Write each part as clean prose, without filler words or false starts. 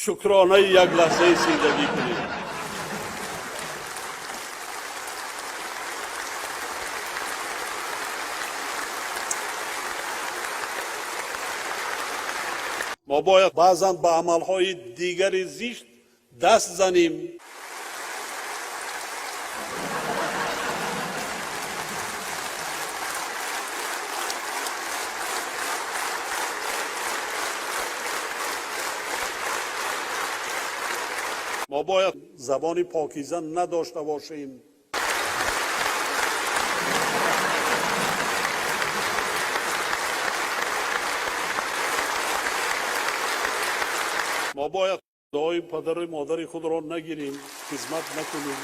شکرانه یک لحظه زندگی کنیم. ما باید بعضاً به عملهای دیگری زشت دست زنیم. ما باید زبان پاکیزه نداشته باشیم. ما باید دعای پدر و مادر خود را نگیریم، خدمت نکنیم.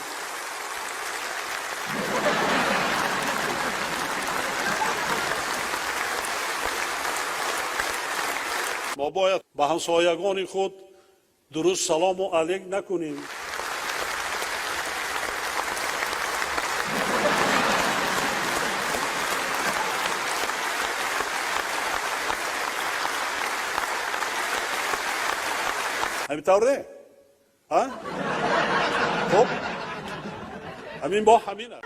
ما باید به همسایگان خود درست سلام و علیک نکنیم. همینطوره؟ ها؟ خب همین با همینه.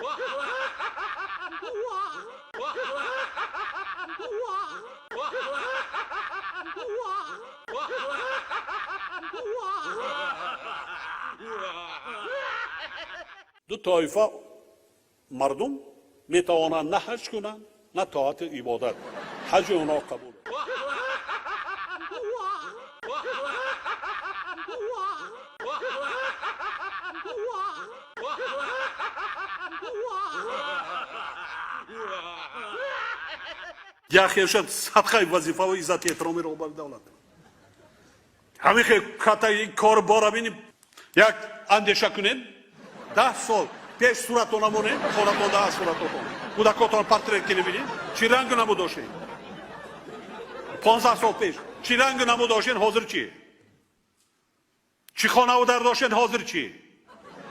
دو طایفه مردم میتوانند نه حج کنند نه طاعت عبادت. حج اونا قبول. یخی شد صدقه وظیفه و عزت احترامی رو بر دولت. همین که کتا این کار بارا بینیم یک اندیشه کنین 10 سال پیش صورتو نمونین خانواده از صورتتون کودکاتون پرترک کنی بینین چی رنگ نمو داشتین 15 سال پیش چی رنگ نمو داشتین حاضر چی چی خانواده داشتین حاضر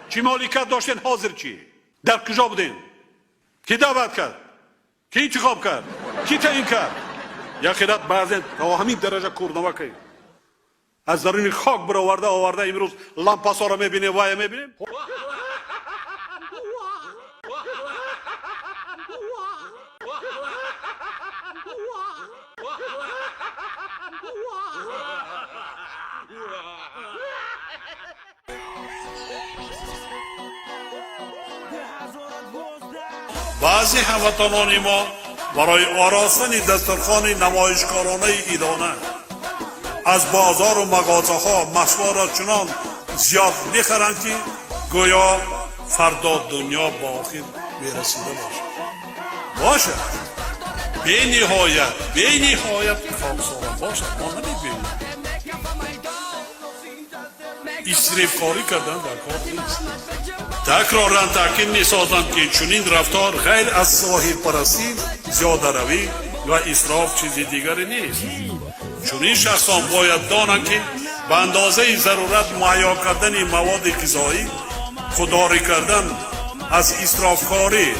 چی مالکیت داشتین حاضر چی در کجا بودین کی دعوت کرد کی انتخاب کرد کی تعیین کرد یا خیرات بعضی تا همین درجه کورنوا کی از درون خاک آورده امروز لامپاسا رو میبینه وای میبینیم. بعضی هموطنان ما برای آراستن دسترخوان نمایشکارانه ایرانه از بازار و مغازه ها محصول را چنان زیاد میخرند که گویا فردا دنیا با آخر میرسیده باشه به نهایت خاکسارا باشه ما نمیبینیم اسراف کاری کردن در کار نیست تکرارا تاکید میسازند که چنین رفتار غیر از ظاهر پرستی زیاده روی و اسراف چیزی دیگری نیست. چنین شخصان باید دانند که به اندازه ضرورت مهیا کردن مواد غذایی خودداری کردن از اسرافکاری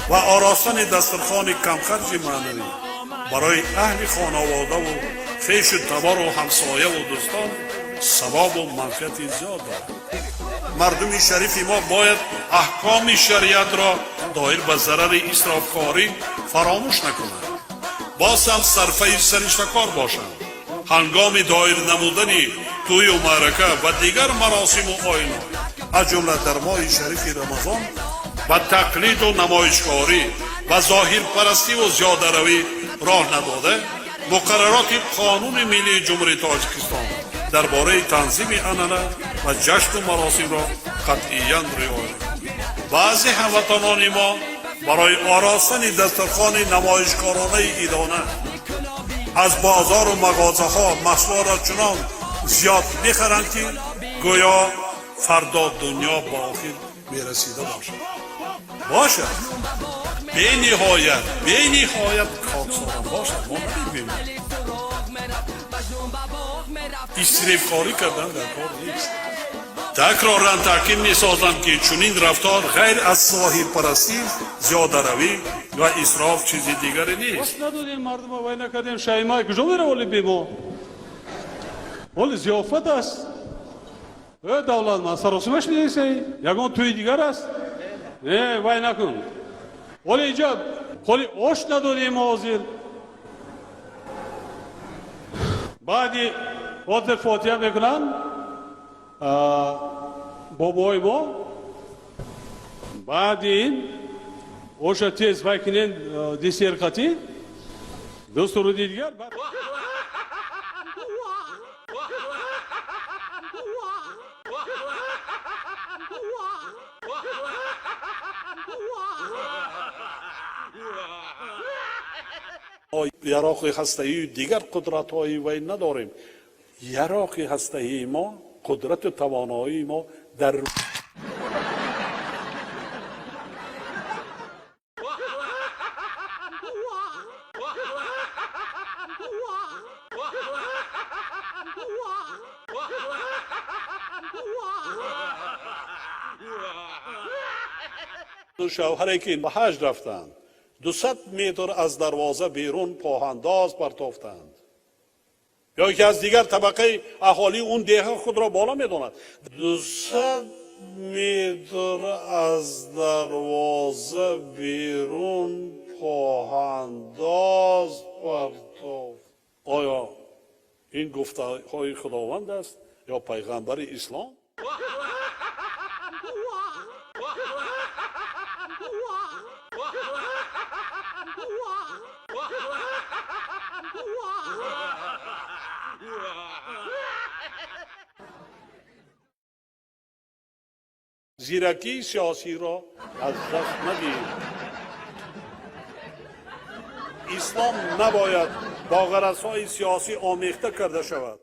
و آراستن دسترخوان کمخرج معنوی برای اهل خانواده و خویش و تبار و همسایه و دوستان ثواب و منفعت زیاد دارد. مردم شریف ما باید احکام شریعت را دایر به ضرر اسرافکاری فراموش نکنند. باز هم صرفه سرشتکار باشند. هنگام دایر نمودن توی و معرکه و دیگر مراسم و آیین‌ها از جمله در ماه شریف رمضان و تقلید و نمایشکاری و ظاهر پرستی و زیاده روی راه نداده مقررات قانون ملی جمهوری تاجیکستان درباره تنظیم عنعنه و جشن و مراسم را قطعیاً رعایت. بعضی هموطنان ما برای آراستن دسترخوان نمایشکارانه ایرانه از بازار و مغازه ها محصول را چنان زیاد میخرند که گویا فردا دنیا با آخر میرسیده باشه به نهایت خاکسارا باشه ما نمیبینیم اسراف کاری کردن در کار نیست تکرارا تاکید میسازند که چنین رفتار غیر از ظاهر پرستی زیاده روی و اسراف چیزی دیگری نیست. ندادین مردم وای نکردین شیمای کجا میره ولی بیمو ولی زیافت است davlat man sarosima shunday yagon to'y digar است وای نکن ولی اینجا خالی آش نداریم حاضر بعدی وقت فاتحه میکنن بابای ما بعد این آش تیز بکنین دیسیرکاتی دوست رو دیگر یراق هسته‌ای دیگر قدرت‌های وی نداریم. یراق هسته‌ای ما قدرت و توانایی ما در شوهری که به حج رفتند 200 متر از دروازه بیرون پاهنداز پرتافتند. یا یکی از دیگر طبقه اهالی اون دیه خود را بالا می‌داند. 200 متر از دروازه بیرون پاهنداز پرتافت. آیا این گفته های خداوند است یا پیغمبر اسلام؟ زیرکی سیاسی را از دست ندهید. اسلام نباید با غرضهای سیاسی آمیخته کرده شود.